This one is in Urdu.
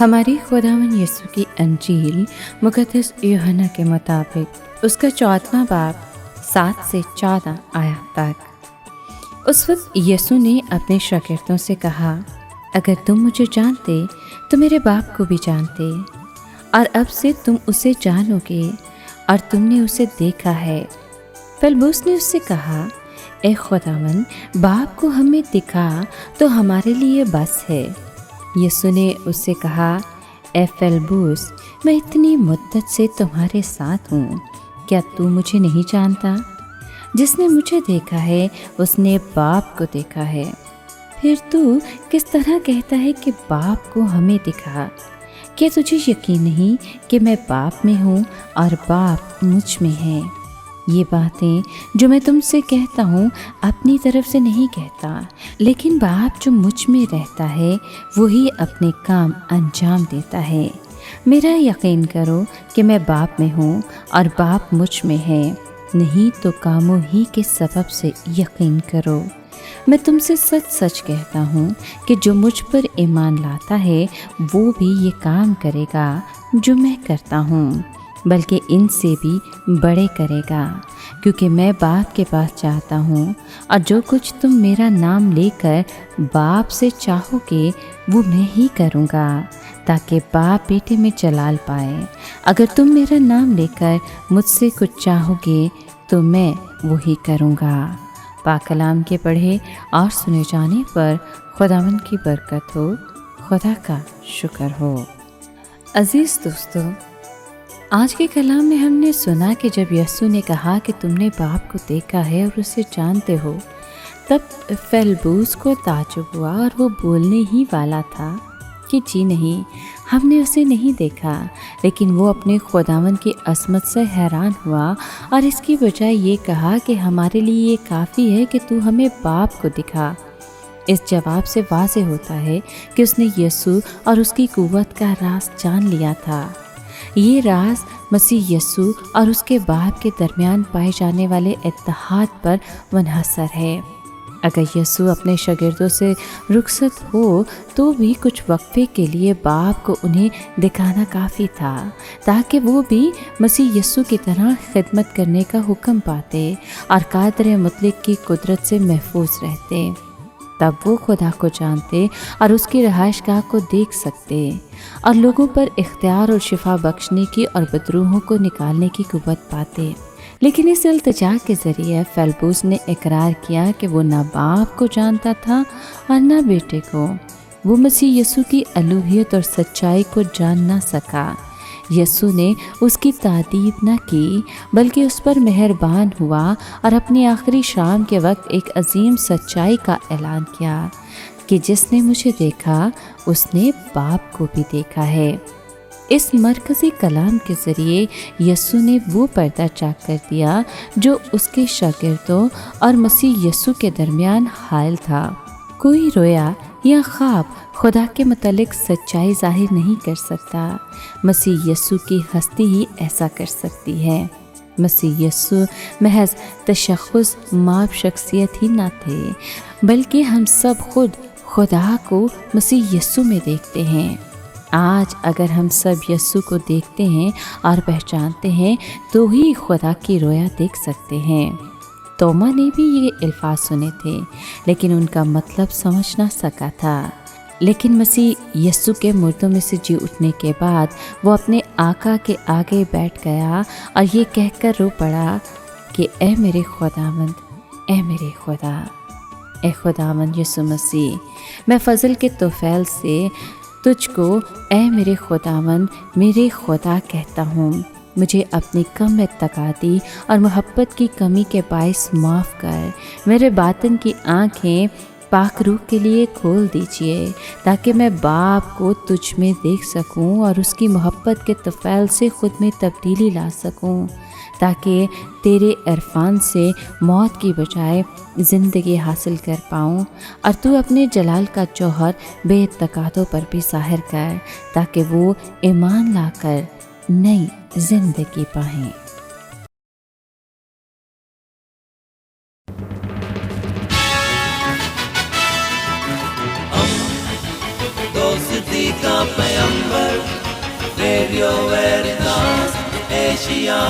ہماری خداوند یسوع کی انجیل مقدس یوحنا کے مطابق اس کا 4واں باب 7 سے 14 آیات تک۔ اس وقت یسوع نے اپنے شاگردوں سے کہا، اگر تم مجھے جانتے تو میرے باپ کو بھی جانتے، اور اب سے تم اسے جانو گے اور تم نے اسے دیکھا ہے۔ فلبوس نے اس سے کہا، اے خداوند، باپ کو ہمیں دکھا تو ہمارے لیے بس ہے۔ یسوع نے اس سے کہا، اے فلبوس، میں اتنی مدت سے تمہارے ساتھ ہوں، کیا تو مجھے نہیں جانتا؟ جس نے مجھے دیکھا ہے اس نے باپ کو دیکھا ہے۔ پھر تو کس طرح کہتا ہے کہ باپ کو ہمیں دکھا؟ کیا تجھے یقین نہیں کہ میں باپ میں ہوں اور باپ مجھ میں ہے؟ یہ باتیں جو میں تم سے کہتا ہوں اپنی طرف سے نہیں کہتا، لیکن باپ جو مجھ میں رہتا ہے وہی اپنے کام انجام دیتا ہے۔ میرا یقین کرو کہ میں باپ میں ہوں اور باپ مجھ میں ہے، نہیں تو کاموں ہی کے سبب سے یقین کرو۔ میں تم سے سچ سچ کہتا ہوں کہ جو مجھ پر ایمان لاتا ہے وہ بھی یہ کام کرے گا جو میں کرتا ہوں، بلکہ ان سے بھی بڑے کرے گا، کیونکہ میں باپ کے پاس جاتا ہوں، اور جو کچھ تم میرا نام لے کر باپ سے چاہو گے وہ میں ہی کروں گا، تاکہ باپ بیٹے میں جلال پائے۔ اگر تم میرا نام لے کر مجھ سے کچھ چاہو گے تو میں وہی کروں گا۔ پاک کلام کے پڑھے اور سنے جانے پر خداوند کی برکت ہو، خدا کا شکر ہو۔ عزیز دوستو، آج کے کلام میں ہم نے سنا کہ جب یسوع نے کہا کہ تم نے باپ کو دیکھا ہے اور اسے جانتے ہو، تب فلبوس کو تعجب ہوا اور وہ بولنے ہی والا تھا کہ جی نہیں، ہم نے اسے نہیں دیکھا، لیکن وہ اپنے خداوند کی عظمت سے حیران ہوا اور اس کی بجائے یہ کہا کہ ہمارے لیے یہ کافی ہے کہ تو ہمیں باپ کو دکھا۔ اس جواب سے واضح ہوتا ہے کہ اس نے یسوع اور اس کی قوت کا راز جان لیا تھا۔ یہ راز مسیح یسوع اور اس کے باپ کے درمیان پائے جانے والے اتحاد پر منحصر ہے۔ اگر یسوع اپنے شاگردوں سے رخصت ہو تو بھی کچھ وقفے کے لیے باپ کو انہیں دکھانا کافی تھا، تاکہ وہ بھی مسیح یسوع کی طرح خدمت کرنے کا حکم پاتے اور قادر مطلق کی قدرت سے محفوظ رہتے۔ تب وہ خدا کو جانتے اور اس کی رہائش گاہ کو دیکھ سکتے اور لوگوں پر اختیار اور شفا بخشنے کی اور بدروحوں کو نکالنے کی قوت پاتے۔ لیکن اس التجا کے ذریعے فلبوس نے اقرار کیا کہ وہ نہ باپ کو جانتا تھا اور نہ بیٹے کو۔ وہ مسیح یسوع کی الوہیت اور سچائی کو جان نہ سکا۔ یسوع نے اس کی تعریف نہ کی، بلکہ اس پر مہربان ہوا اور اپنی آخری شام کے وقت ایک عظیم سچائی کا اعلان کیا کہ جس نے مجھے دیکھا اس نے باپ کو بھی دیکھا ہے۔ اس مرکزی کلام کے ذریعے یسوع نے وہ پردہ چاک کر دیا جو اس کے شاگردوں اور مسیح یسوع کے درمیان حائل تھا۔ کوئی رویا یا خواب خدا کے متعلق سچائی ظاہر نہیں کر سکتا، مسیح یسوع کی ہستی ہی ایسا کر سکتی ہے۔ مسیح یسوع محض تشخص ماب شخصیت ہی نہ تھے، بلکہ ہم سب خود خدا کو مسیح یسوع میں دیکھتے ہیں۔ آج اگر ہم سب یسوع کو دیکھتے ہیں اور پہچانتے ہیں تو ہی خدا کی رویا دیکھ سکتے ہیں۔ توما نے بھی یہ الفاظ سنے تھے، لیکن ان کا مطلب سمجھ نہ سکا تھا۔ لیکن مسیح یسوع کے مردوں میں سے جی اٹھنے کے بعد وہ اپنے آقا کے آگے بیٹھ گیا اور یہ کہہ کر رو پڑا کہ اے میرے خداوند، اے میرے خدا، اے خداوند یسوع مسیح، میں فضل کے طفیل سے تجھ کو اے میرے خداوند، میرے خدا کہتا ہوں۔ مجھے اپنی کم اعتقادی اور محبت کی کمی کے باعث معاف کر، میرے باطن کی آنکھیں پاک روح کے لیے کھول دیجیے، تاکہ میں باپ کو تجھ میں دیکھ سکوں اور اس کی محبت کے طفیل سے خود میں تبدیلی لا سکوں، تاکہ تیرے عرفان سے موت کی بجائے زندگی حاصل کر پاؤں، اور تو اپنے جلال کا جوہر بے اعتقادوں پر بھی ظاہر کر، تاکہ وہ ایمان لا کر نئی زندگی پائیں۔ دوست زندگی کا پیمبر ریڈیو ویریتاس ایشیا